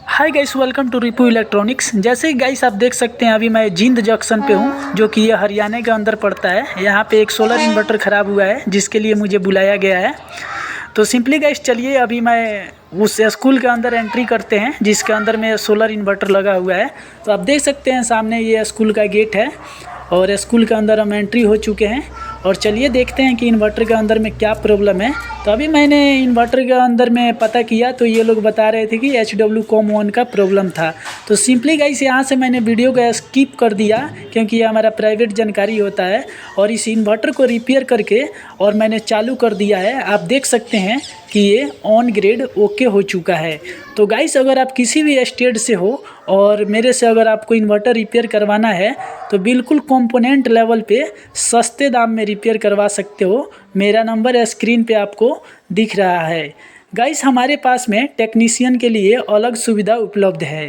Hi guys, welcome to Ripu electronics. जैसे कि guys आप देख सकते हैं, अभी मैं जींद जंक्शन पे हूँ, जो कि ये हरियाणा के अंदर पड़ता है। यहाँ पे एक सोलर इन्वर्टर ख़राब हुआ है, जिसके लिए मुझे बुलाया गया है। तो सिंपली गाइस चलिए अभी मैं उस स्कूल के अंदर एंट्री करते हैं, जिसके अंदर में सोलर इन्वर्टर लगा हुआ है। तो आप देख सकते हैं सामने ये स्कूल का गेट है और स्कूल के अंदर हम एंट्री हो चुके हैं। और चलिए देखते हैं कि इन्वर्टर के अंदर में क्या प्रॉब्लम है। तो अभी मैंने इन्वर्टर के अंदर में पता किया तो ये लोग बता रहे थे कि HW-COM1 का प्रॉब्लम था। तो सिंपली गाइस यहाँ से मैंने वीडियो को स्किप कर दिया, क्योंकि ये हमारा प्राइवेट जानकारी होता है। और इस इन्वर्टर को रिपेयर करके और मैंने चालू कर दिया है। आप देख सकते हैं कि ये ऑन ग्रेड ओके हो चुका है। तो गाइस अगर आप किसी भी स्टेट से हो और मेरे से अगर आपको इन्वर्टर रिपेयर करवाना है तो बिल्कुल कंपोनेंट लेवल पे सस्ते दाम में रिपेयर करवा सकते हो। मेरा नंबर स्क्रीन पे आपको दिख रहा है। गाइस हमारे पास में टेक्नीशियन के लिए अलग सुविधा उपलब्ध है।